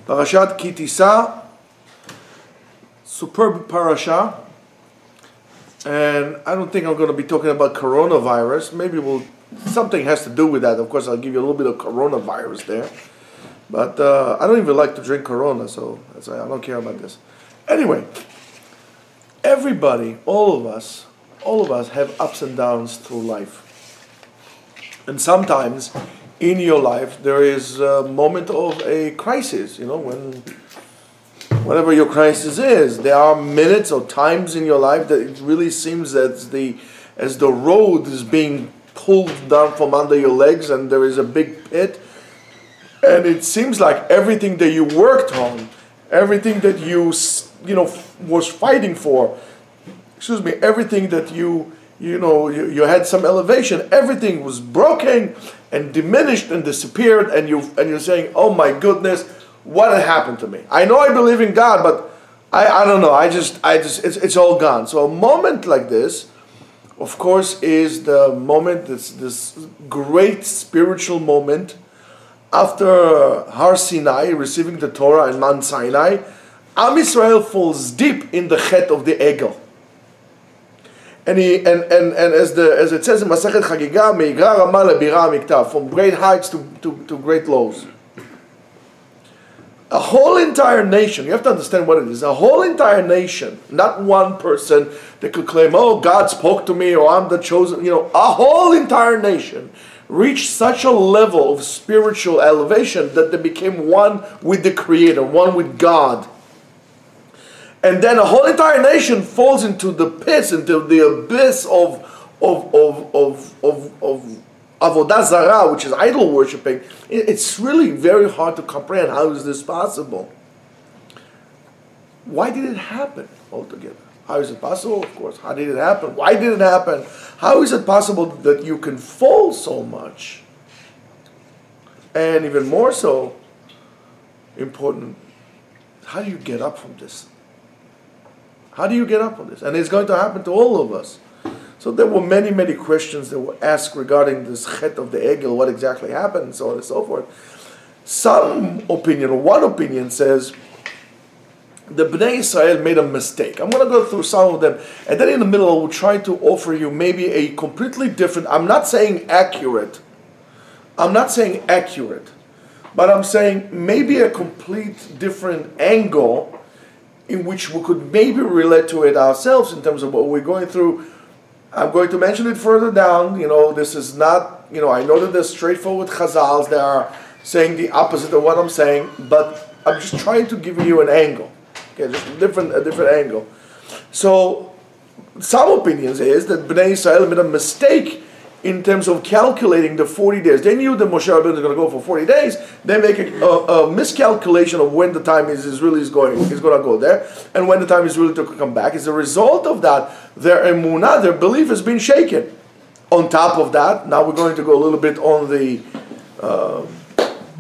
Parashat Tisa, superb parasha, and I don't think I'm going to be talking about coronavirus. Maybe something has to do with that. Of course, I'll give you a little bit of coronavirus there, but I don't even like to drink Corona, so I don't care about this. Anyway, everybody, all of us have ups and downs through life, and sometimes in your life there is a moment of a crisis. Whatever your crisis is, there are minutes or times in your life that it really seems as the road is being pulled down from under your legs, and there is a big pit, and it seems like everything that you worked on, everything that you was fighting for, everything that you had some elevation, everything was broken and diminished and disappeared, and you're saying, oh my goodness, what had happened to me? I know I believe in God, but I don't know. It's all gone. So a moment like this, of course, is the moment, this great spiritual moment after Har Sinai, receiving the Torah in Mount Sinai. Am Yisrael falls deep in the chet of the Egel. And as it says in Masechet Chagiga, Meigra Rama lebira miktav, from great heights to great lows. A whole entire nation, you have to understand what it is, a whole entire nation, not one person that could claim, oh, God spoke to me, or I'm the chosen, a whole entire nation reached such a level of spiritual elevation that they became one with the Creator, one with God. And then a whole entire nation falls into the pits, into the abyss of Avodah Zarah, which is idol worshipping. It's really very hard to comprehend. How is this possible? Why did it happen altogether? How is it possible? Of course. How did it happen? Why did it happen? How is it possible that you can fall so much? And even more so important, how do you get up from this? How do you get up from this? And it's going to happen to all of us. So there were many, many questions that were asked regarding this chet of the Egel, what exactly happened, and so on and so forth. One opinion says the Bnei Israel made a mistake. I'm going to go through some of them, and then in the middle I will try to offer you maybe a completely different, I'm not saying accurate, but I'm saying maybe a complete different angle in which we could maybe relate to it ourselves in terms of what we're going through. I'm going to mention it further down. This is not, I know that there's straightforward chazals that are saying the opposite of what I'm saying, but I'm just trying to give you an angle. Okay, just a different angle. So, some opinions is that Bnei Israel made a mistake in terms of calculating the 40 days. They knew that Moshe Rabbeinu is going to go for 40 days. They make a miscalculation of when the time is going to go there, and when the time is really to come back. As a result of that, their emunah, their belief, has been shaken. On top of that, now we're going to go a little bit on the.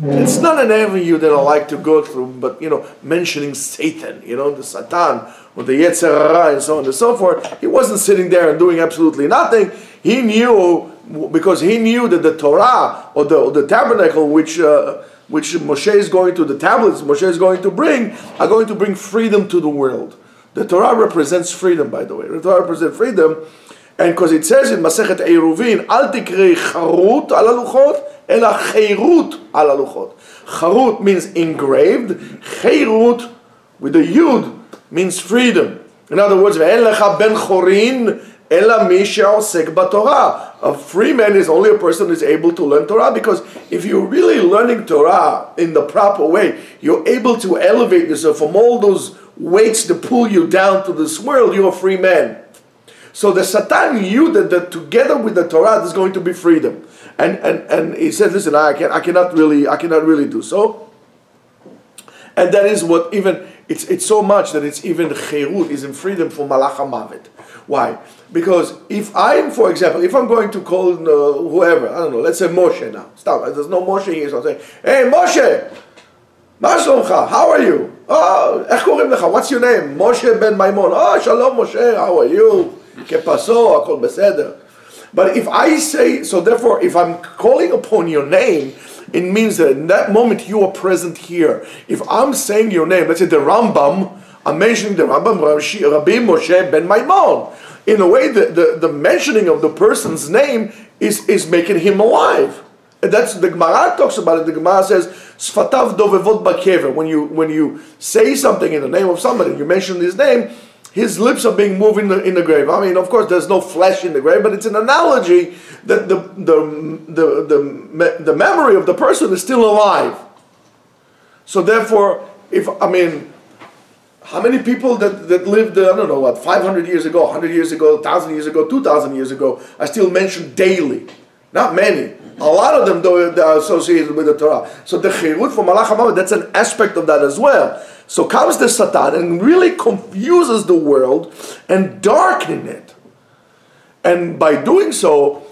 It's not an avenue that I like to go through, but mentioning Satan, the Satan, or the Yetzer Hara, and so on and so forth. He wasn't sitting there and doing absolutely nothing. He knew, because he knew that the Torah or the tabernacle, which Moshe is going to, the tablets Moshe is going to bring, are going to bring freedom to the world. The Torah represents freedom, by the way. The Torah represents freedom, and because it says in Masechet Eruvin, Al tikrei charut al haluchot, ela cheirut al haluchot. Charut means engraved. Cheirut with a yud means freedom. In other words, ve'en lecha ben chorin ela mi she'osek b'Torah. A free man is only a person who is able to learn Torah, because if you're really learning Torah in the proper way, you're able to elevate yourself from all those weights to pull you down to this world. You're a free man. So the Satan knew that together with the Torah there's going to be freedom, and he said, listen, I cannot really do so. And that is what even it's so much that it's even cherut, is in freedom from malach hamavet. Why? Because if I'm going to call whoever, I don't know, let's say Moshe now. Stop. There's no Moshe here, so I'm saying, hey Moshe, ma shlomcha? How are you? Oh, ech korim lecha? What's your name? Moshe ben Maimon. Oh, shalom Moshe. How are you? Que paso? Akol beseder. But if I say, so therefore, if I'm calling upon your name, It means that in that moment you are present here. If I'm saying your name, let's say the Rambam, I'm mentioning the Rambam, Rabbi Moshe ben Maimon. In a way, the mentioning of the person's name is making him alive. And that's the Gemara talks about it. The Gemara says, "Sfatav dovevot bakever." When you say something in the name of somebody, you mention his name, his lips are being moved in the grave. I mean, of course, there's no flesh in the grave, but it's an analogy that the memory of the person is still alive. So therefore, how many people that lived, I don't know what, 500 years ago, 100 years ago, 1,000 years ago, 2,000 years ago, are still mentioned daily? Not many. A lot of them, though, they are associated with the Torah. So the chirut for Malach HaMavet, that's an aspect of that as well. So comes the Satan and really confuses the world and darkening it. And by doing so,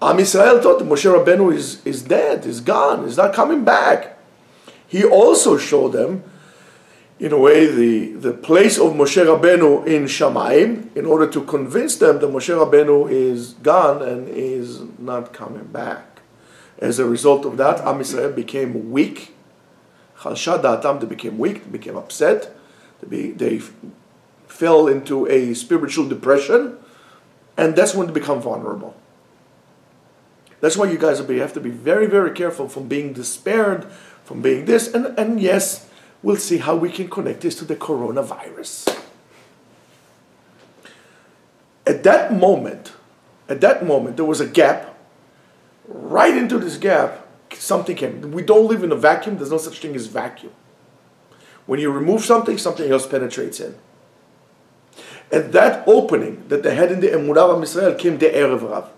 Am Yisrael thought that Moshe Rabbeinu is dead, is gone, is not coming back. He also showed them, in a way, the place of Moshe Rabbeinu in Shamayim, in order to convince them that Moshe Rabbeinu is gone and is not coming back. As a result of that, Am Yisrael became weak. Chalsha da'atam, they became weak, they became upset, they fell into a spiritual depression, and that's when they become vulnerable. That's why you guys have to be very, very careful from being despaired, from being this, and yes, we'll see how we can connect this to the coronavirus. At that moment, there was a gap. Right into this gap, something came. We don't live in a vacuum. There's no such thing as vacuum. When you remove something, something else penetrates in. At that opening that they had in the Emunah of Israel came the Erev Rav.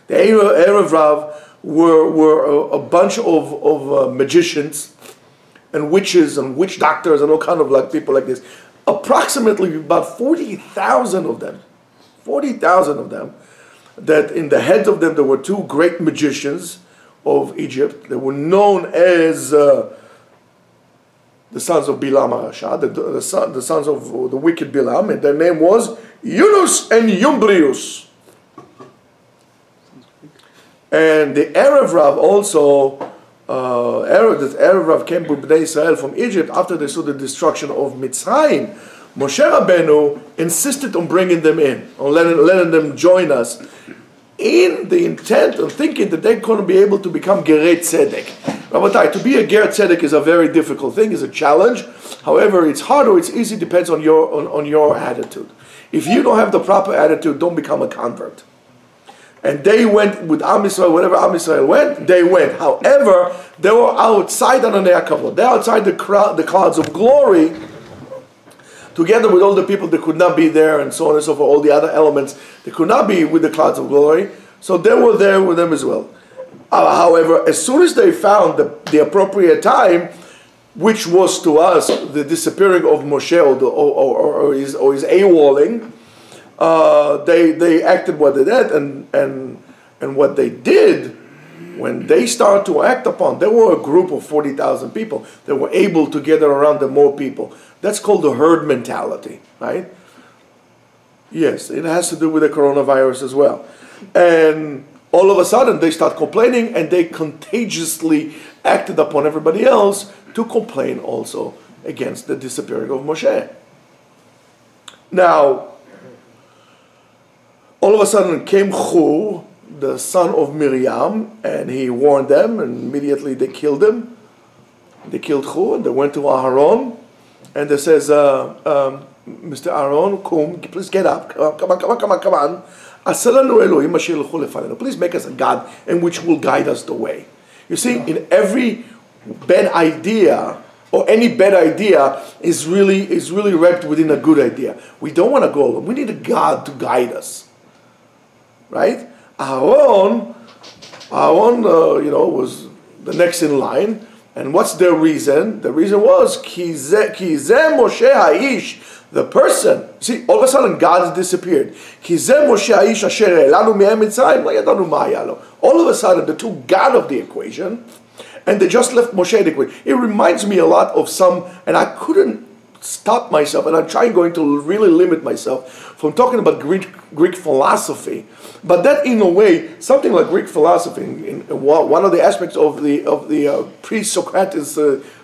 The Erev Rav were a bunch of magicians and witches and witch doctors and all kind of people like this. Approximately about 40,000 of them. 40,000 of them. That in the heads of them there were two great magicians of Egypt. They were known as the sons of Bilam HaRasha, the sons of the wicked Bilam, and their name was Yunus and Yumbrius. And the Erev Rav also, Erev Rav came with Bnei Israel from Egypt after they saw the destruction of Mitzrayim. Moshe Rabbeinu insisted on bringing them in, on letting them join us, in the intent of thinking that they're going to be able to become Gerei Tzedek. Rabotai, to be a Ger Tzedek is a very difficult thing, is a challenge. However, it's hard or it's easy, depends on your attitude. If you don't have the proper attitude, don't become a convert. And they went with Am Yisrael, wherever Am Yisrael went, they went. However, they were outside Ananei HaKavod. They're outside the clouds of glory, together with all the people that could not be there, and so on and so forth, all the other elements that could not be with the clouds of glory. So they were there with them as well. However, as soon as they found the appropriate time, which was to us the disappearing of Moshe or his AWOLing, they acted what they did, and what they did, when they started to act upon, there were a group of 40,000 people that were able to gather around them more people. That's called the herd mentality, right? Yes, it has to do with the coronavirus as well. And all of a sudden they start complaining, and they contagiously acted upon everybody else to complain also against the disappearing of Moshe. Now, all of a sudden came Hur, the son of Miriam, and he warned them, and immediately they killed him. They killed Hur, and they went to Aharon, and they says, Mr. Aaron, come, please get up, come on. Please make us a God in which will guide us the way. You see, in every bad idea, or any bad idea is really wrapped within a good idea. We don't want to go alone. We need a God to guide us. Right? Aaron, was the next in line. And what's the reason? The reason was, Ki zeh Moshe ha'ish, the person. See, all of a sudden God has disappeared. Ki zeh Moshe ha'ish asher elanu me'em Mitzrayim, lo yadanu ma haya lo. All of a sudden, the two got of the equation, and they just left Moshe the equation. It reminds me a lot of some, and I couldn't stop myself, and I'm going to really limit myself from talking about Greek philosophy. But that, in a way, something like Greek philosophy, in one of the aspects of the pre-Socratic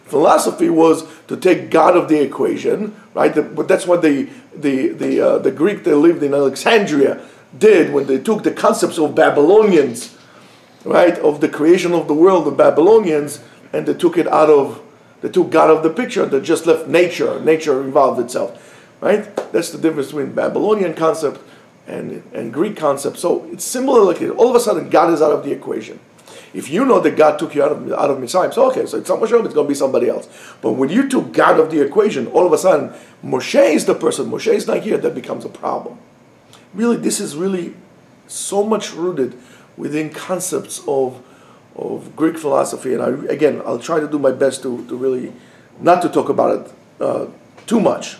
philosophy was to take God of the equation, right? But that's what the Greek that lived in Alexandria did when they took the concepts of Babylonians, right, of the creation of the world, the Babylonians, and they took God of the picture. They just left nature. Nature involved itself, right? That's the difference between Babylonian concept and Greek concept. So it's similar. Like all of a sudden, God is out of the equation. If you know that God took you out of Mitzrayim, so okay, so it's not Moshe, it's going to be somebody else. But when you took God of the equation, all of a sudden, Moshe is the person. Moshe is not here. That becomes a problem. Really, this is really so much rooted within concepts of Greek philosophy. And I'll try to do my best to really not to talk about it too much.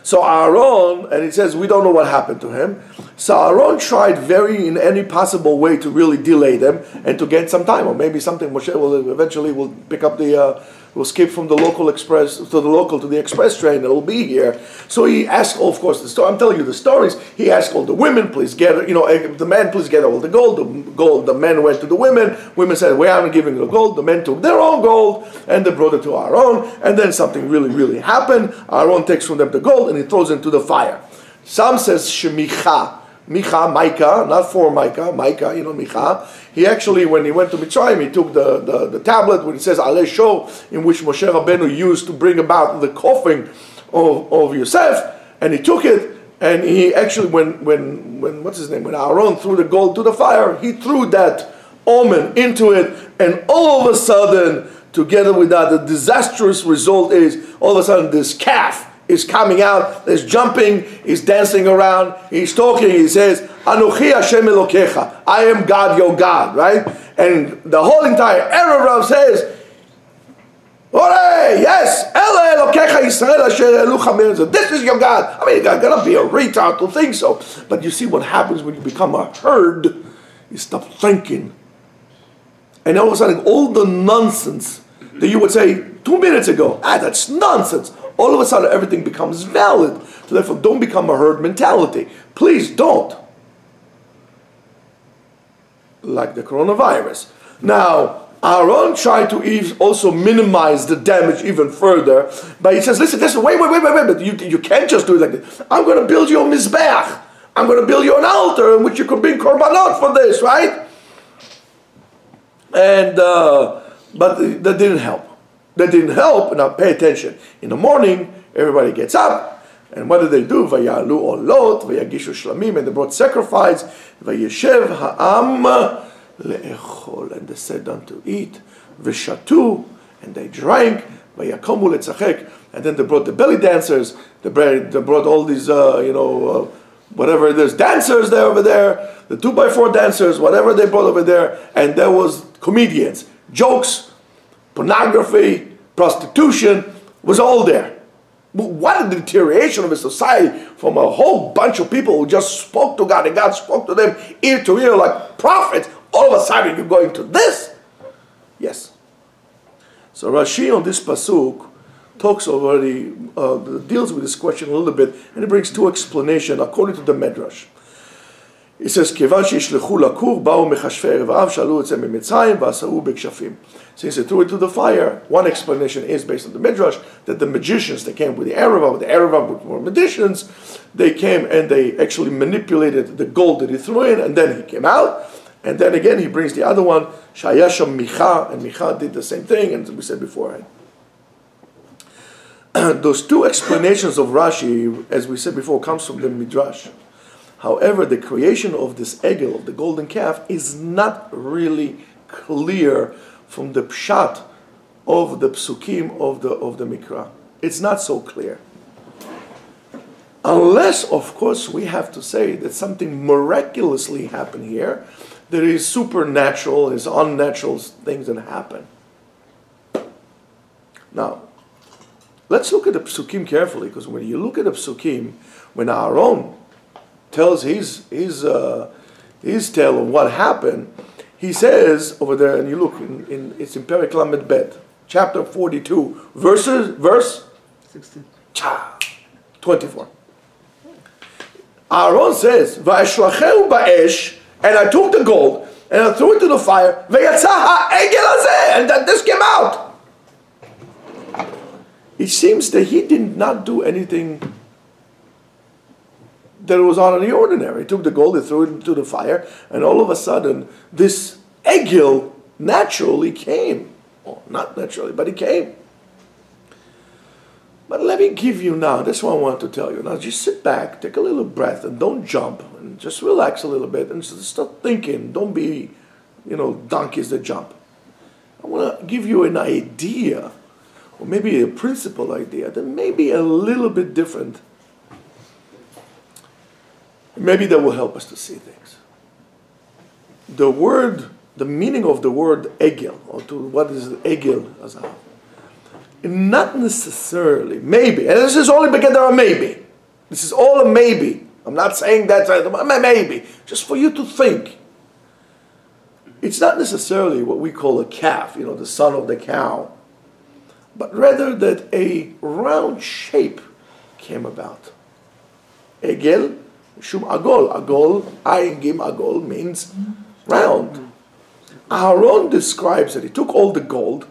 So Aaron, and it says we don't know what happened to him. So Aaron tried in any possible way to really delay them and to get some time, or maybe something. Moshe will eventually pick up will skip from the local express to the express train. It'll be here. So he asked, of course, I'm telling you the stories. He asked all the women, please gather, the men, please gather all the gold. The men went to the women. Women said, we aren't giving the gold. The men took their own gold and they brought it to Aaron. And then something really, really happened. Aaron takes from them the gold and he throws it into the fire. Some says Shemicha. Micah, not for Micah, Micha. He actually, when he went to Mitzrayim, he took the tablet when it says Aleh Sho, in which Moshe Rabbeinu used to bring about the coffin of Yosef, and he took it, and he actually, when Aaron threw the gold to the fire, he threw that omen into it, and all of a sudden, together with that, the disastrous result is, all of a sudden, this calf is coming out, is jumping, he's dancing around, he's talking, he says, Anochi Hashem Elokecha, I am God, your God, right? And the whole entire Erev says, Hooray, yes, Ele Elokecha Yisrael Asher Elucha Me'eretz. This is your God. I mean, you're going to be a retard to think so. But you see what happens when you become a herd, you stop thinking. And all of a sudden, all the nonsense that you would say 2 minutes ago, that's nonsense. All of a sudden, everything becomes valid. So therefore, don't become a herd mentality. Please don't. Like the coronavirus. Now, Aaron tried to also minimize the damage even further. But he says, listen, wait. But you can't just do it like this. I'm going to build you a mizbeach. I'm going to build you an altar in which you could bring korbanot for this, right? And, but that didn't help. That didn't help. Now pay attention. In the morning, everybody gets up, and what did they do? Vayalu olot, vayagishu shlamim, and they brought sacrifice. Vayeshev ha'am le'echol, and they sat down to eat. V'shatu, and they drank. Vayakomu letzachek, and then they brought the belly dancers. They brought all these, whatever it is, dancers there over there, the 2x4 dancers, whatever they brought over there, and there was comedians, jokes, pornography, prostitution, was all there. What a deterioration of a society from a whole bunch of people who just spoke to God and God spoke to them ear to ear like prophets. All of a sudden you're going to this? Yes. So Rashi on this pasuk talks already, deals with this question a little bit, and it brings two explanations according to the Medrash. It says, "Kevan sheishlechu lakur, ba'u mechashvei erev av, shalu etzem mitzrayim, v'asaru bekshafim." Since they threw it to the fire, one explanation is based on the Midrash that the magicians, they came with the Erev were magicians, they came and they actually manipulated the gold that he threw in, and then he came out, and then again he brings the other one, Shayasham Micha, and Micha did the same thing, and as we said beforehand. Those two explanations of Rashi, as we said before, comes from the Midrash. However, the creation of this egel, of the golden calf, is not really clear from the pshat of the psukim of the Mikra. It's not so clear. Unless, of course, we have to say that something miraculously happened here, that is supernatural, is unnatural things that happen. Now, let's look at the psukim carefully, because when you look at the psukim, when Aaron tells his tale of what happened, he says over there, and you look, it's in Perek Lamed Bet, chapter 42, verse 16. 24. Aaron says, "Va'eshlacheu ba'esh," and I took the gold and I threw it to the fire. Ve'yatza ha'egel hazeh, and that this came out. It seems that he did not do anything that was out of the ordinary. He took the gold, he threw it into the fire, and all of a sudden, this egel naturally came. Well, not naturally, but it came. But let me give you now, that's what I want to tell you. Now just sit back, take a little breath, and don't jump. And just relax a little bit, and just start thinking. Don't be, donkeys that jump. I want to give you an idea, or maybe a principal idea, that may be a little bit different. Maybe that will help us to see things. The meaning of the word egel, or to what is egel as a not necessarily, maybe, and this is only because there are maybe. This is all a maybe. I'm not saying that's maybe, just for you to think. It's not necessarily what we call a calf, the son of the cow, but rather that a round shape came about. Egel, shum agol. Agol, ayin gim agol means round. Aaron describes that he took all the gold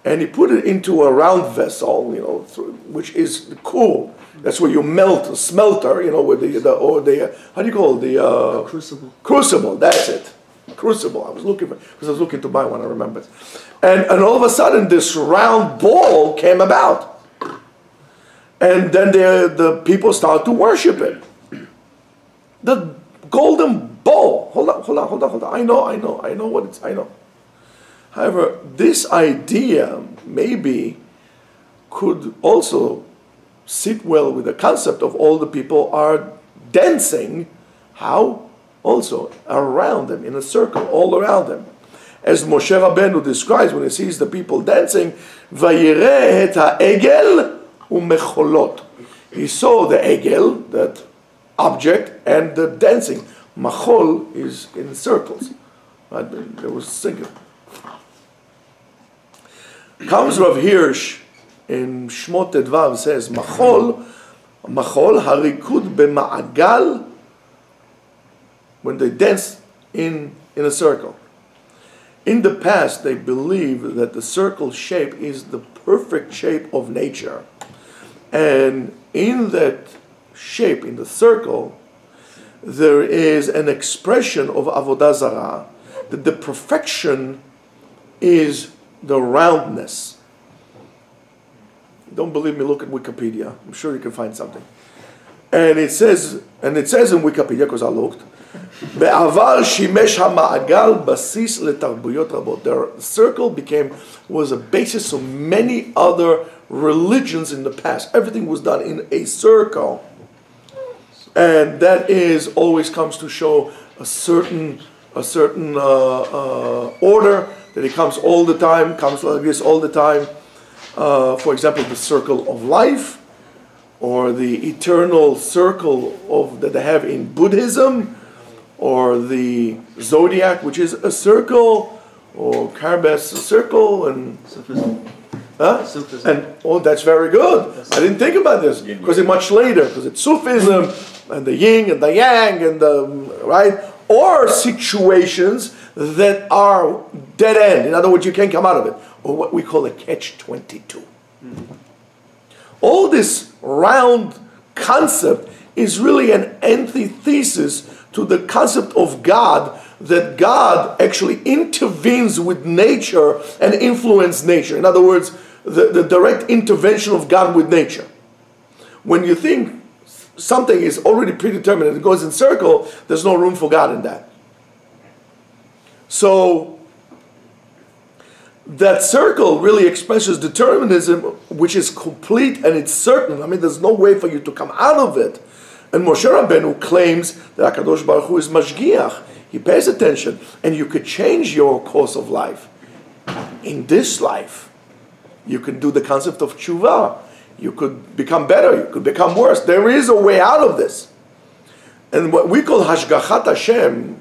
and he put it into a round vessel, which is cool. That's where you melt a smelter, with the how do you call it? The crucible. Crucible, that's it. Crucible. I was looking to buy one. I remember. And all of a sudden, this round ball came about, and then the people started to worship it. The golden ball. Hold on. I know what it's. I know. However, this idea maybe could also sit well with the concept of all the people are dancing. How? Also around them, in a circle, all around them. As Moshe Rabbeinu describes when he sees the people dancing, Vayireh et ha'egel u'mecholot. He saw the egel, that object, and the dancing. Machol is in circles. There was singular. Comes Rav Hirsch in Shmot Tedvav, says, Machol harikud b'ma'agal, when they dance in a circle. In the past, they believed that the circle shape is the perfect shape of nature. And in that shape, in the circle, there is an expression of Avodah Zarah, that the perfection is the roundness. Don't believe me, look at Wikipedia. I'm sure you can find something. And it says in Wikipedia, because I looked, Be'avar shimesh ha'ma'agal basis letarbuyot rabot. The circle was a basis of many other religions in the past. Everything was done in a circle. And that always comes to show a certain order, that it comes all the time, comes like this all the time. For example, the circle of life, or the eternal circle that they have in Buddhism, or the zodiac, which is a circle, or Karbas, a circle, and Sufism. And that's very good. I didn't think about this because it's much later, because it's Sufism and the yin and the yang and the right, or situations that are dead end. In other words, you can't come out of it, or what we call a catch-22. All this round concept is really an antithesis to the concept of God, that God actually intervenes with nature and influences nature. In other words, the direct intervention of God with nature. When you think something is already predetermined and it goes in circle, there's no room for God in that. So that circle really expresses determinism, which is complete and it's certain. I mean, there's no way for you to come out of it. And Moshe Rabbeinu claims that HaKadosh Baruch Hu is Mashgiach. He pays attention, and you could change your course of life. In this life, you can do the concept of tshuva. You could become better, you could become worse. There is a way out of this. And what we call Hashgachat Hashem,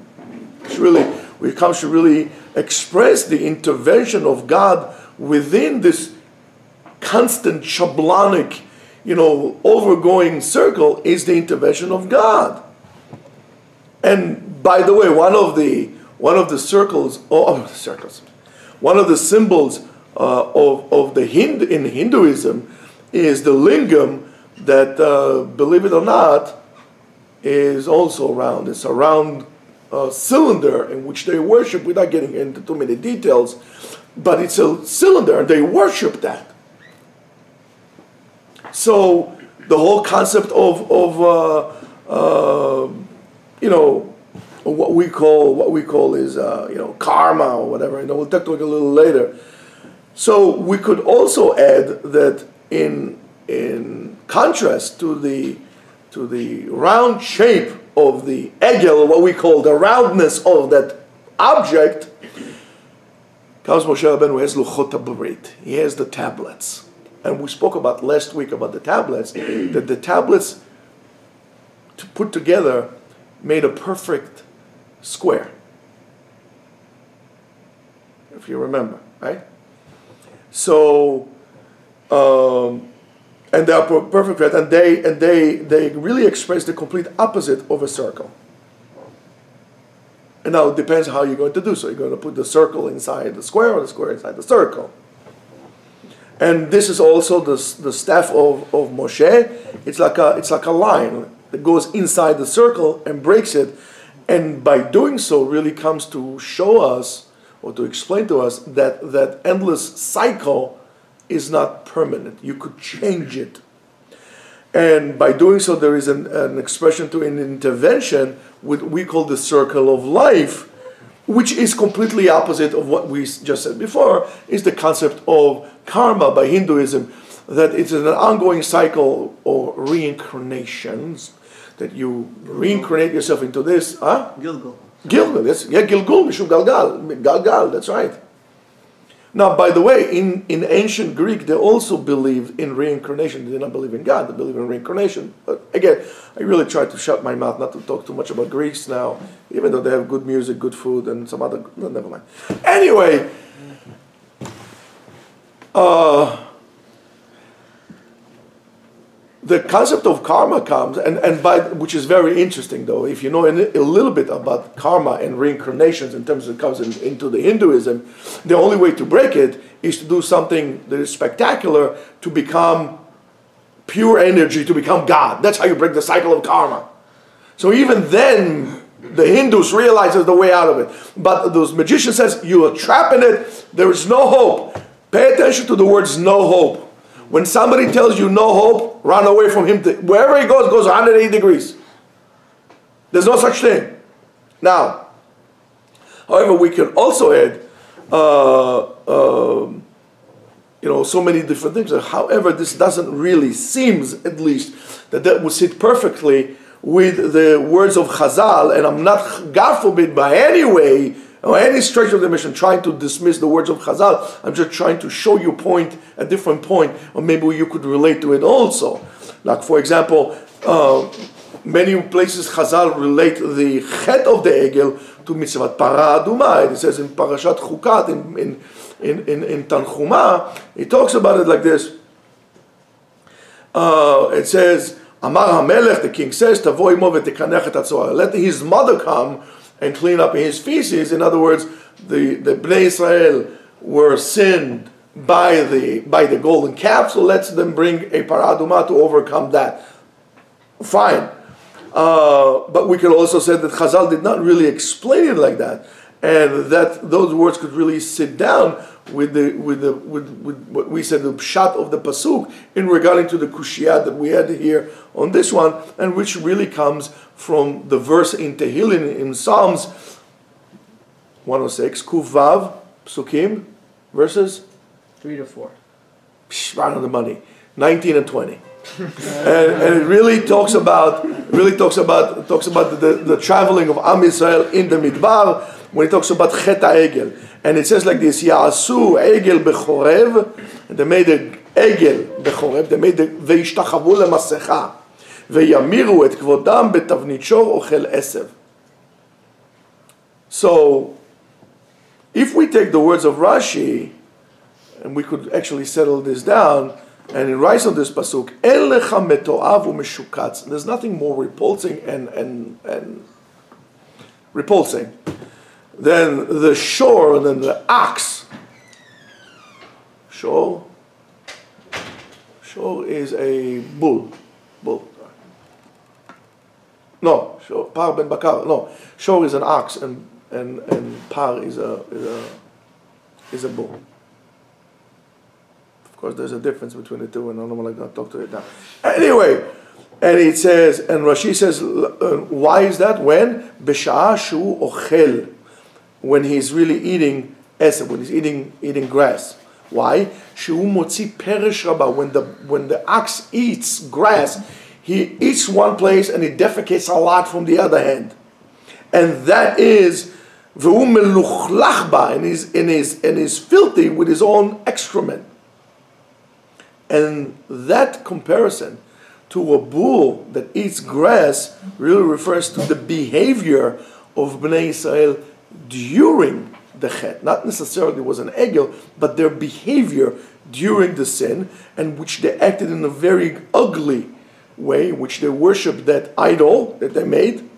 it comes to really express the intervention of God within this constant shablonic overgoing circle is the intervention of God. And by the way, one of the circles, one of the symbols of the in Hinduism is the lingam that, believe it or not, is also round. It's a round cylinder in which they worship, without getting into too many details, but it's a cylinder and they worship that. So the whole concept of what we call is karma or whatever. We'll talk to it a little later. So we could also add that in contrast to the round shape of the egel, what we call the roundness of that object, comes Moshe Rabbeinu, has luchot habrit. He has the tablets. And we spoke about last week about the tablets, that the tablets to put together made a perfect square. If you remember, right? So, and they are perfect, and they really express the complete opposite of a circle. And now it depends how you're going to do so. You're going to put the circle inside the square or the square inside the circle. And this is also the staff of Moshe. It's like a line that goes inside the circle and breaks it. And by doing so really comes to show us, or to explain to us, that endless cycle is not permanent. You could change it. And by doing so, there is an expression to an intervention, what we call the circle of life, which is completely opposite of what we just said before, is the concept of karma by Hinduism, that it's an ongoing cycle or reincarnations, that you reincarnate yourself into this. Gilgul. Gilgul, yes. Yeah, Gilgul, Mishum Galgal. Galgal, that's right. Now, by the way, in ancient Greek, they also believed in reincarnation. They did not believe in God, they believe in reincarnation. But again, I really try to shut my mouth, not to talk too much about Greeks now, even though they have good music, good food, and some other, no, never mind. Anyway, the concept of karma comes, which is very interesting though, if you know a little bit about karma and reincarnations in terms of it comes into the Hinduism, the only way to break it is to do something that is spectacular, to become pure energy, to become God. That's how you break the cycle of karma. So even then, the Hindus realize there's the way out of it. But those magicians says, you are trapped in it, there is no hope. Pay attention to the words no hope. When somebody tells you no hope, run away from him. Wherever he goes 180 degrees. There's no such thing. Now, however, we can also add, so many different things. However, this doesn't really seems, at least, that would sit perfectly with the words of Chazal, and I'm not, God forbid, by any way, or any stretch of the mission, trying to dismiss the words of Chazal. I'm just trying to show you a different point, or maybe you could relate to it also. Like, for example, many places Chazal relate the chet of the Egel to mitzvah para aduma. It says in Parashat Chukat, in Tanchuma, it talks about it like this. It says, Amar HaMelech, the king says, Tavo imo v'tekanech et hatzorah. Let his mother come and clean up his feces. In other words, the Bnei Israel were sinned by the golden calf, so let's them bring a paraduma to overcome that. Fine. But we could also say that Chazal did not really explain it like that, and that those words could really sit down with what we said, the pshat of the pasuk in regarding to the kushiyah that we had here on this one, and which really comes from the verse in Tehillim in Psalms 106, Kuf Vav, Psukim, verses 3 to 4. Right on the money, 19 and 20. and it really talks about the traveling of Am Yisrael in the Midbar, when it talks about Chet HaEgel. And it says like this, Ya'asu Egel Bechorev, and they made the Egel Bechorev, they made the Ve'ishtachavu leMasecha, Ve'yamiru et Kvodam Betavnit Shor Ochel Esev. So, if we take the words of Rashi, and we could actually settle this down, And he writes on this pasuk, "En lecha metoav u'meshukatz." There's nothing more repulsing and repulsing than the shore, than the ox. Shore is a bull. No, shore, par ben bakar. No, shore is an ox, and par is a bull. Of course, there's a difference between the two, and I'm not going to talk to it now. Anyway, and it says, and Rashi says, why is that? When b'sha'ah shu ochel, when he's really eating esed, when he's eating grass. Why? Shu motzi perish rabba. When the ox eats grass, he eats one place and he defecates a lot from the other hand, and that is v'hu meluchlach ba, and is filthy with his own excrement. And that comparison to a bull that eats grass really refers to the behavior of Bnei Israel during the Chet. Not necessarily was an egel, but their behavior during the sin, and which they acted in a very ugly way, which they worshipped that idol that they made.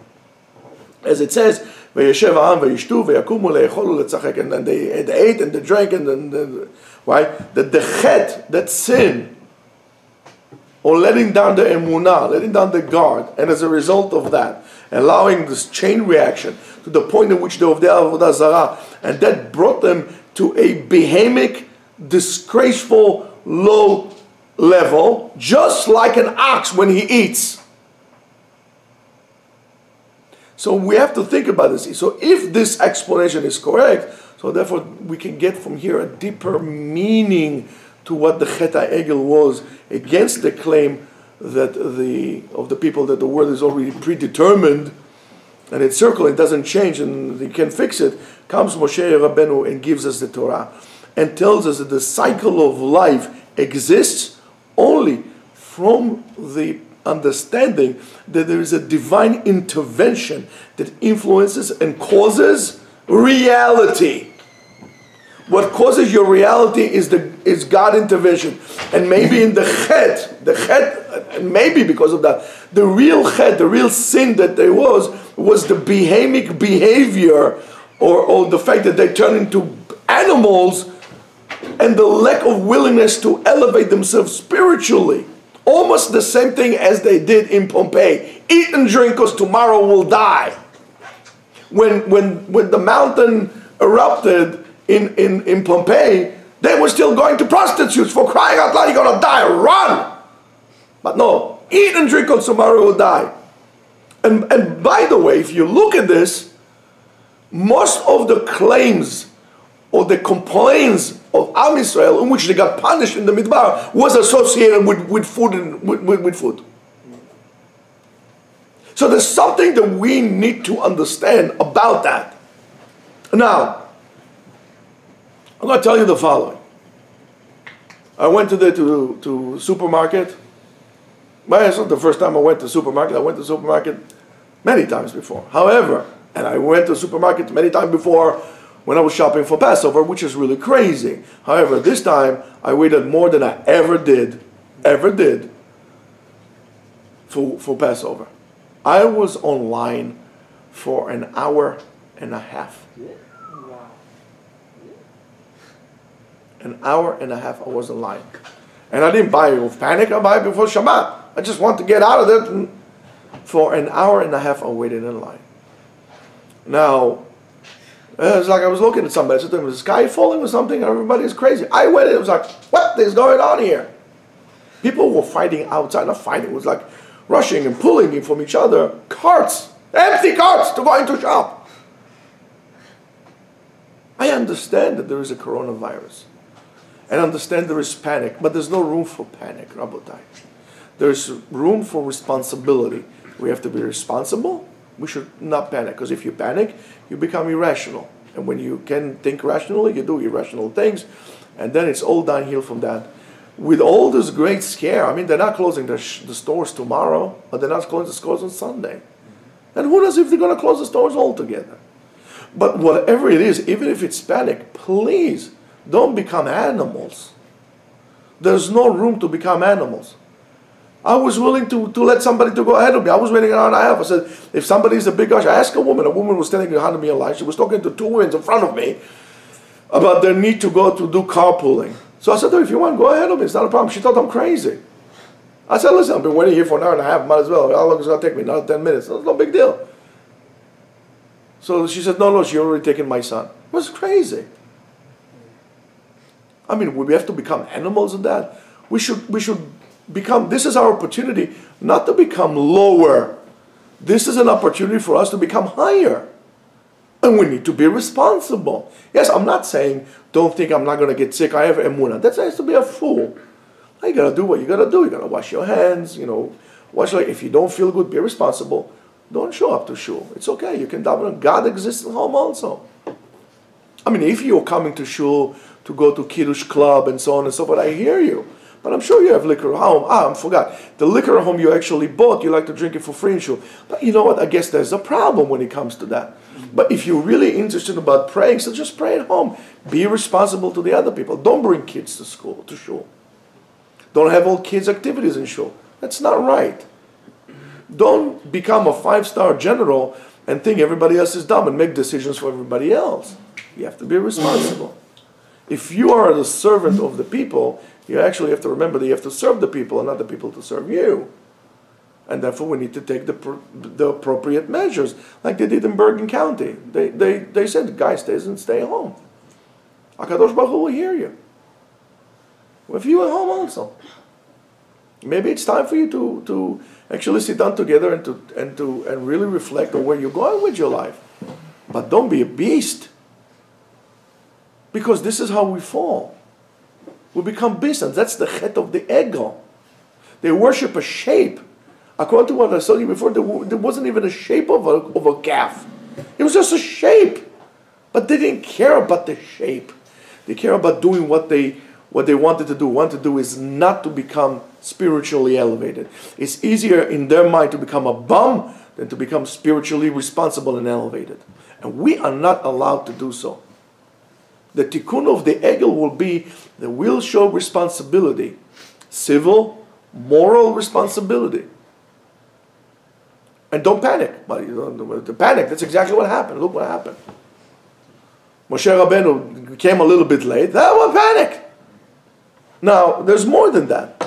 As it says, "Vayeshev ha'am vayishtu vayakumu le'echolu le'tzachek," and then they ate and they drank, and then right? That the chet, that sin, or letting down the emunah, letting down the guard, and as a result of that, allowing this chain reaction to the point in which they of the avodah zarah, and that brought them to a behemoth, disgraceful, low level, just like an ox when he eats. So we have to think about this. So if this explanation is correct, so therefore we can get from here a deeper meaning to what the Chet HaEgel was against the claim that of the people that the world is already predetermined and it's circle, it doesn't change and they can fix it. Comes Moshe Rabbeinu and gives us the Torah and tells us that the cycle of life exists only from the understanding that there is a divine intervention that influences and causes reality. What causes your reality is God intervention. And maybe in the chet, and maybe because of that, the real chet, the real sin that there was the behemic behavior or the fact that they turned into animals and the lack of willingness to elevate themselves spiritually. Almost the same thing as they did in Pompeii. Eat and drink because tomorrow we'll die. When the mountain erupted in Pompeii, they were still going to prostitutes. For crying out loud, you're going to die, run! But no, eat and drink because tomorrow we'll die. And by the way, if you look at this, most of the claims or the complaints of Am Yisrael in which they got punished in the Midbar was associated with food and with food. So there's something that we need to understand about that. Now, I'm going to tell you the following. I went today to supermarket. But it's not the first time I went to supermarket. I went to supermarket many times before. However, and I went to supermarket many times before when I was shopping for Passover, which is really crazy. However, this time I waited more than I ever did for Passover. I was online for an hour and a half. An hour and a half I was online. And I didn't buy it with panic, I buy it before Shabbat. I just want to get out of there. For an hour and a half I waited in line. Now, it's like I was looking at somebody. I said to them, is the sky falling or something? Everybody is crazy. I went in, it was like, what is going on here? People were fighting outside. Not fighting, it was like rushing and pulling from each other. Carts, empty carts to go into shop. I understand that there is a coronavirus. And understand there is panic, but there's no room for panic, Rabotai. There's room for responsibility. We have to be responsible. We should not panic, because if you panic, you become irrational. And when you can think rationally, you do irrational things, and then it's all downhill from that. With all this great scare, I mean, they're not closing the stores tomorrow, but they're not closing the stores on Sunday. And who knows if they're going to close the stores altogether? But whatever it is, even if it's panic, please don't become animals. There's no room to become animals. I was willing to let somebody to go ahead of me. I was waiting an hour and a half. I said, if somebody's a big guy, I asked a woman was standing behind me in line. She was talking to two women in front of me about their need to go to do carpooling. So I said to her, if you want, go ahead of me. It's not a problem. She thought I'm crazy. I said, listen, I've been waiting here for an hour and a half. Might as well. How long is it going to take me? Another 10 minutes. It's no big deal. So she said, no, she already taken my son. It was crazy. I mean, we have to become animals in that. We should become, this is our opportunity not to become lower. This is an opportunity for us to become higher. And we need to be responsible. Yes, I'm not saying, don't think I'm not going to get sick. I have emunah. That has to be a fool. You got to do what you got to do. You got to wash your hands, if you don't feel good, be responsible. Don't show up to shul. It's okay. You can daven. God exists at home also. I mean, if you're coming to shul to go to Kiddush club and so on and so forth, I hear you. But I'm sure you have liquor at home. I forgot. The liquor at home you actually bought, you like to drink it for free in shul. But you know what? I guess there's a problem when it comes to that. But if you're really interested about praying, so just pray at home. Be responsible to the other people. Don't bring kids to school, to shul. Don't have all kids' activities in shul. That's not right. Don't become a 5-star general and think everybody else is dumb and make decisions for everybody else. You have to be responsible. If you are the servant of the people, you actually have to remember that you have to serve the people and not the people to serve you. And therefore we need to take the appropriate measures, like they did in Bergen County. They said, guys, stay home. HaKadosh Baruch Hu will hear you. Well, if you at home also. Maybe it's time for you to actually sit down together and really reflect on where you're going with your life. But don't be a beast. Because this is how we fall. We become beasts, and that's the chet of the ego. They worship a shape. According to what I told you before, there wasn't even a shape of a calf. It was just a shape. But they didn't care about the shape. They care about doing what they wanted to do. What to do is not to become spiritually elevated. It's easier in their mind to become a bum than to become spiritually responsible and elevated. And we are not allowed to do so. The tikkun of the egel will be that we'll show responsibility, civil, moral responsibility. And don't panic. But the panic, that's exactly what happened. Look what happened. Moshe Rabbeinu came a little bit late. That was panic. Now, there's more than that.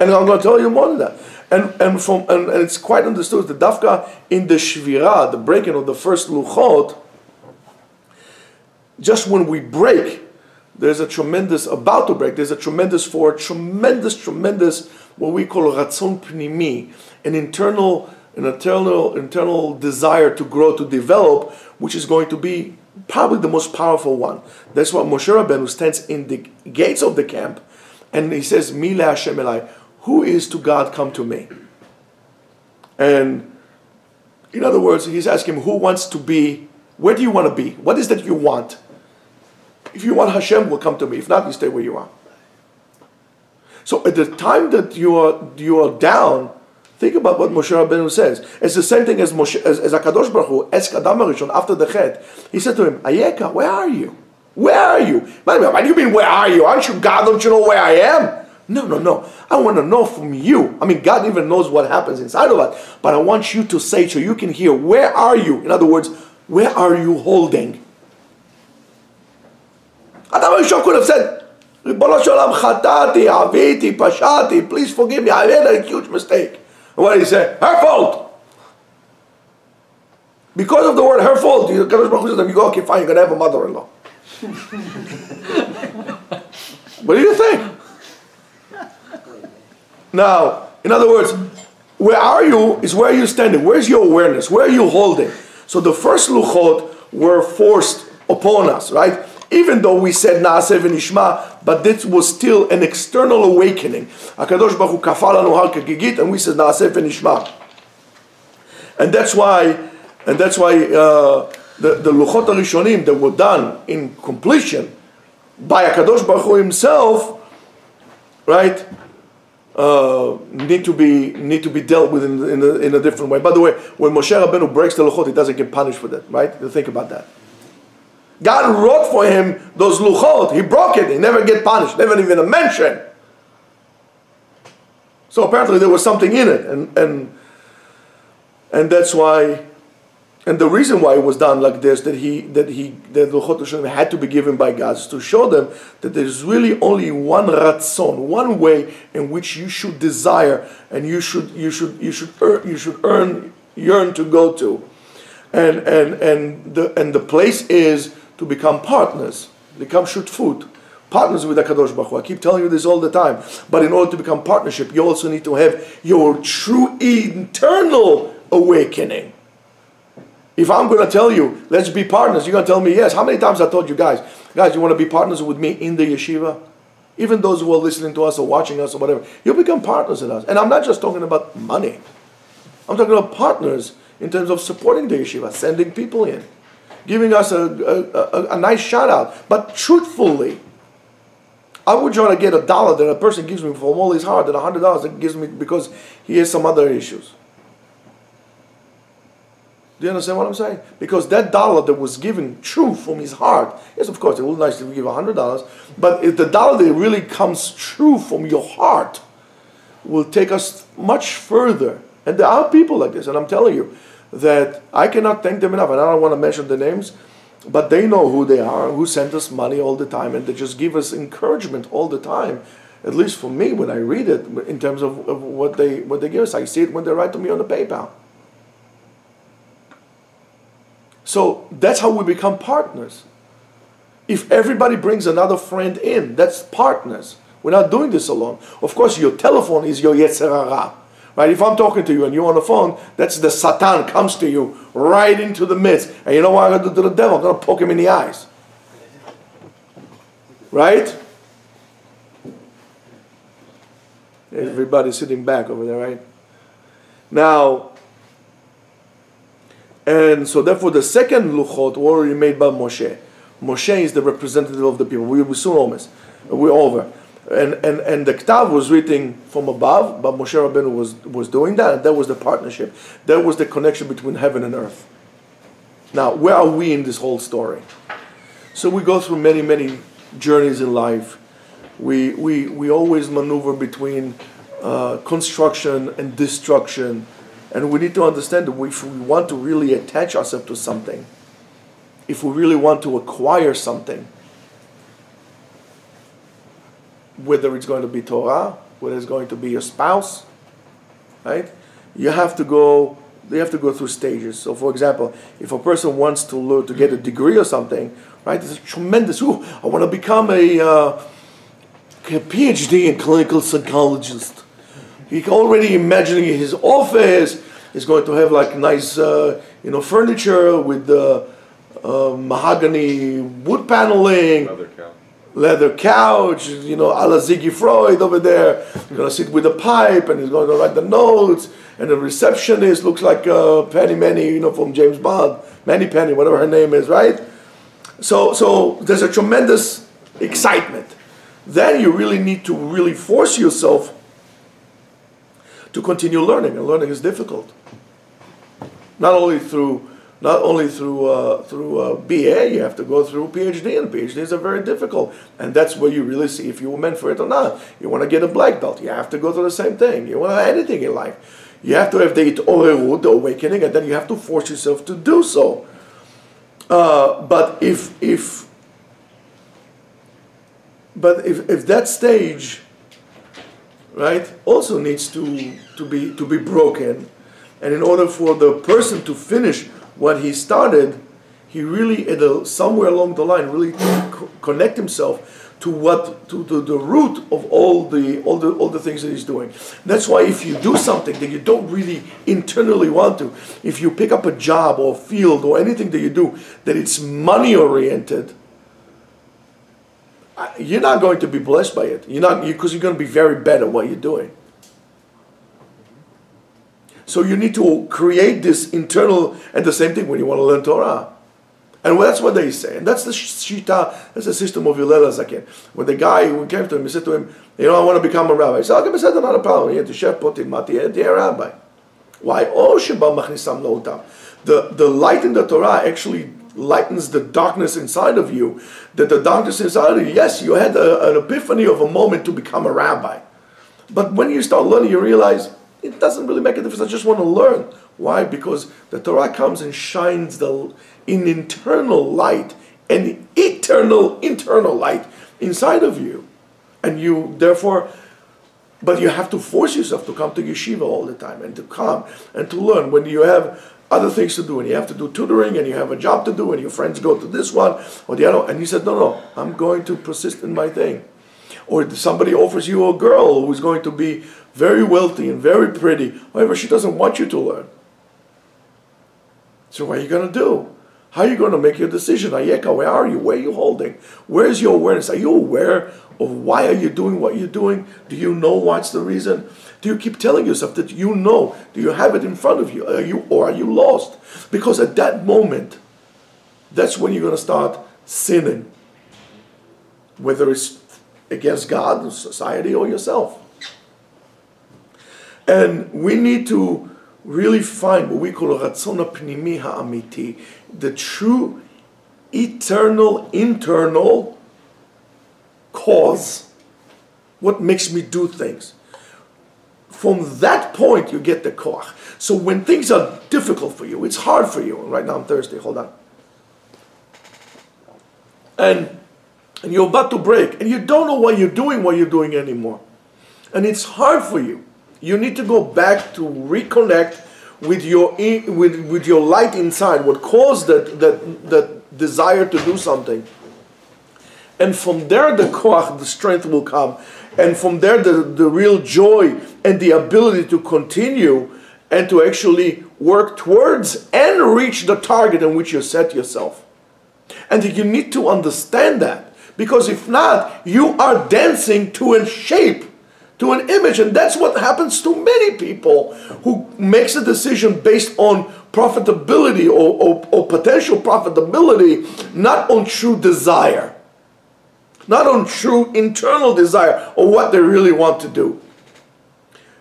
And I'm going to tell you more than that. And it's quite understood that Dafka in the Shvirah, the breaking of the first Luchot, just when we break, there's a tremendous what we call Ratzon Pnimi, an internal desire to grow, to develop, which is going to be probably the most powerful one. That's why Moshe Rabbeinu stands in the gates of the camp, and he says, Mi le Hashem elai, who is to God come to me? And in other words, he's asking who wants to be, where do you want to be? What is that you want? If you want Hashem, will come to me. If not, you stay where you are. So at the time that you are down, think about what Moshe Rabbeinu says. It's the same thing as HaKadosh Baruch Hu, Es Kadam HaRishon, after the Chet. He said to him, Ayeka, where are you? Where are you? What do you mean, where are you? Aren't you God? Don't you know where I am? No. I want to know from you. I mean, God even knows what happens inside of us. But I want you to say so you can hear, where are you? In other words, where are you holding? Adam HaRishon could have said, Ribono shel olam, chatati, aviti, pashati, please forgive me, I made a huge mistake. And what did he say? Her fault. Because of the word her fault, you go, okay, fine, you're going to have a mother-in-law. What do you think? Now, in other words, where are you is where you're standing. Where's your awareness? Where are you holding? So the first luchot were forced upon us, right? Even though we said Naaseh v'nishma, but this was still an external awakening. HaKadosh Baruch Hu kafal lanu har kegigit, and we said Naaseh v'nishma. And that's why the luchot harishonim that were done in completion by HaKadosh Baruch Hu himself, right, need to be dealt with in a different way. By the way, when Moshe Rabbeinu breaks the luchot, he doesn't get punished for that, right? You think about that. God wrote for him those luchot. He broke it. He never get punished. Never even a mention. So apparently there was something in it, and that's why, and the reason why it was done like this, that the Luchot Hashanah had to be given by God, is to show them that there's really only one ratzon, one way in which you should desire and you should yearn to go to, and the place is to become partners, become shutfut, partners with HaKadosh Baruch Hu. I keep telling you this all the time. But in order to become partnership, you also need to have your true internal awakening. If I'm going to tell you, let's be partners, you're going to tell me yes. How many times I told you guys, you want to be partners with me in the yeshiva? Even those who are listening to us or watching us or whatever, you become partners in us. And I'm not just talking about money. I'm talking about partners in terms of supporting the yeshiva, sending people in, giving us a nice shout out. But truthfully, I would rather get $1 that a person gives me from all his heart than $100 that gives me because he has some other issues. Do you understand what I'm saying? Because that $1 that was given true from his heart, yes, of course, it would be nice to give $100, but if the $1 that really comes true from your heart will take us much further. And there are people like this, and I'm telling you that I cannot thank them enough, and I don't want to mention the names, but they know who they are, who send us money all the time, and they just give us encouragement all the time. At least for me, when I read it, in terms of what they give us, I see it when they write to me on the PayPal. So that's how we become partners. If everybody brings another friend in, that's partners. We're not doing this alone. Of course, your telephone is your Yetzer Hara. Right? If I'm talking to you and you're on the phone, that's the Satan comes to you right into the midst. And you know what I'm going to do to the devil? I'm going to poke him in the eyes. Right? Everybody's sitting back over there, right? Now, and so therefore the second luchot were already made by Moshe. Moshe is the representative of the people. We will soon almost. We're over. And the Ktav was written from above, but Moshe Rabbeinu was doing that, and that was the partnership. That was the connection between heaven and earth. Now, where are we in this whole story? So we go through many, many journeys in life. We always maneuver between construction and destruction, and we need to understand that if we want to really attach ourselves to something, if we really want to acquire something, whether it's going to be Torah, whether it's going to be a spouse, right? You have to go through stages. So, for example, if a person wants to learn to get a degree or something, right? It's a tremendous. I want to become a PhD in clinical psychologist. He's already imagining his office. He's going to have like nice, furniture with mahogany wood paneling. Leather couch, a la Ziggy Freud over there. He's going to sit with a pipe and he's going to write the notes. And the receptionist looks like Penny Manny, from James Bond. Manny Penny, whatever her name is, right? So there's a tremendous excitement. Then you really need to really force yourself to continue learning. And learning is difficult. Not only through BA, you have to go through PhD, and PhDs are very difficult. And that's where you really see if you were meant for it or not. You want to get a black belt, you have to go through the same thing. You want to have anything in life, you have to have the orerut, the awakening, and then you have to force yourself to do so. But if that stage, right, also needs to be broken, and in order for the person to finish what he started, he really, somewhere along the line, really connect himself to the root of all the things that he's doing. That's why if you do something that you don't really internally want to, if you pick up a job or a field or anything that you do that it's money oriented, you're not going to be blessed by it. Because you're going to be very bad at what you're doing. So you need to create this internal, and the same thing when you want to learn Torah. And that's what they say. And that's the shita, that's the system of Hillel Zaken. When the guy who came to him, he said to him, I want to become a rabbi. He said, okay, but not a problem. You have to chef potin mati, a rabbi. Why? The light in the Torah actually lightens the darkness inside of you. That the darkness inside of you, yes, you had an epiphany of a moment to become a rabbi. But when you start learning, you realize it doesn't really make a difference. I just want to learn. Why? Because the Torah comes and shines in internal light, and eternal internal light inside of you. And you, therefore, but you have to force yourself to come to yeshiva all the time and to come and to learn. When you have other things to do and you have to do tutoring and you have a job to do and your friends go to this one or the other, and you said, no, I'm going to persist in my thing. Or somebody offers you a girl who's going to be very wealthy and very pretty. However, she doesn't want you to learn. So what are you going to do? How are you going to make your decision? Ayeka, where are you? Where are you holding? Where is your awareness? Are you aware of why are you doing what you're doing? Do you know what's the reason? Do you keep telling yourself that you know? Do you have it in front of you? Are you lost? Because at that moment, that's when you're going to start sinning. Whether it's against God, society, or yourself. And we need to really find what we call ratzon pnimi ha'amiti, the true, eternal, internal cause, what makes me do things. From that point, you get the koach. So when things are difficult for you, it's hard for you. Right now I'm thirsty, hold on. And you're about to break, and you don't know what you're doing anymore. And it's hard for you. You need to go back to reconnect with your light inside, what caused that desire to do something. And from there the koach, the strength will come. And from there the real joy and the ability to continue and to actually work towards and reach the target in which you set yourself. And you need to understand that. Because if not, you are dancing to a shape, to an image. And that's what happens to many people who makes a decision based on profitability or potential profitability, not on true desire. Not on true internal desire or what they really want to do.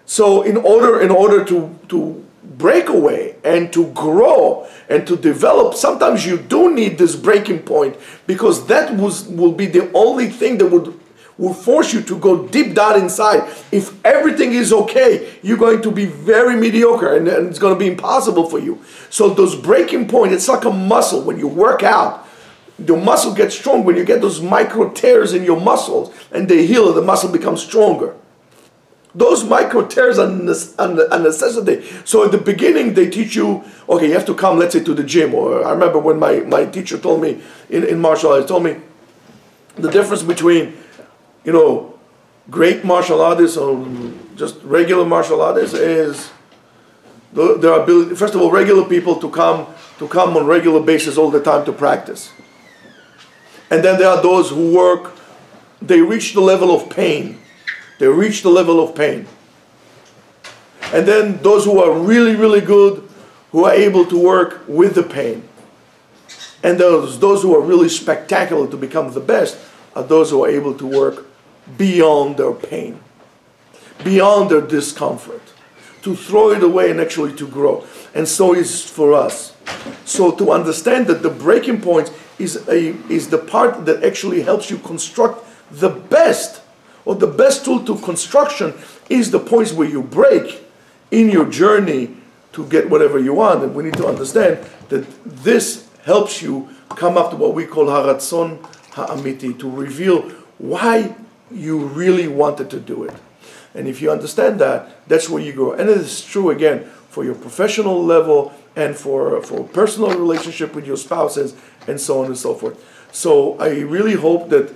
So in order to break away and to grow and to develop, sometimes you do need this breaking point, because that will be the only thing that will force you to go deep down inside. If everything is okay, you're going to be very mediocre and it's going to be impossible for you. So those breaking points, it's like a muscle. When you work out, the muscle gets strong when you get those micro tears in your muscles and they heal and the muscle becomes stronger. Those micro tears are a necessity. So at the beginning they teach you, okay, you have to come, let's say, to the gym. Or I remember when my teacher told me in martial arts, told me the difference between, great martial artists or just regular martial artists is their ability, first of all, regular people to come on regular basis all the time to practice. And then there are those who work, they reach the level of pain. They reach the level of pain. And then those who are really, really good, who are able to work with the pain. And those who are really spectacular to become the best are those who are able to work beyond their pain, beyond their discomfort, to throw it away and actually to grow. And so is for us. So to understand that the breaking point is the part that actually helps you construct the best, or the best tool to construction is the points where you break in your journey to get whatever you want. And we need to understand that this helps you come up to what we call haratzon ha'amiti, to reveal why you really wanted to do it. And if you understand that, that's where you grow. And it is true, again, for your professional level and for personal relationship with your spouses and so on and so forth. So I really hope that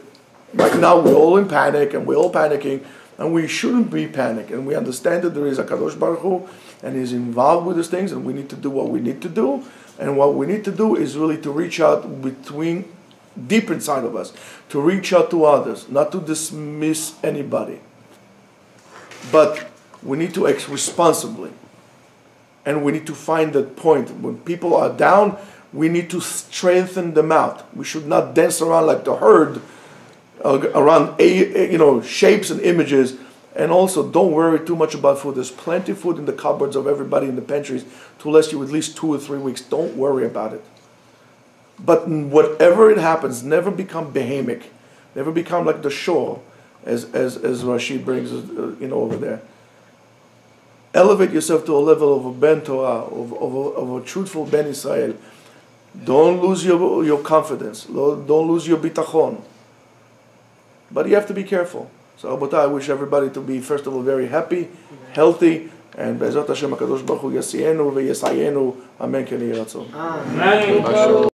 right now we're all in panic and we're all panicking, and we shouldn't be panic. And we understand that there is a Kadosh Baruch Hu and He's involved with these things, and we need to do what we need to do. And what we need to do is really to reach out deep inside of us, to reach out to others, not to dismiss anybody. But we need to act responsibly. And we need to find that point. When people are down, we need to strengthen them out. We should not dance around like the herd, around shapes and images. And also, don't worry too much about food. There's plenty of food in the cupboards of everybody in the pantries to last you at least 2 or 3 weeks. Don't worry about it. But whatever it happens, never become behemic. Never become like the shore. as Rashi brings over there. Elevate yourself to a level of a Ben Torah, of a truthful Ben Israel. Don't lose your confidence. Don't lose your bitachon. But you have to be careful. So, Rabotai, I wish everybody to be, first of all, very happy, healthy, and Be'ezrat Hashem HaKadosh Baruch Hu Yasienu ve'Yesayenu. Amen. Ken Yeh Ratzon. Amen.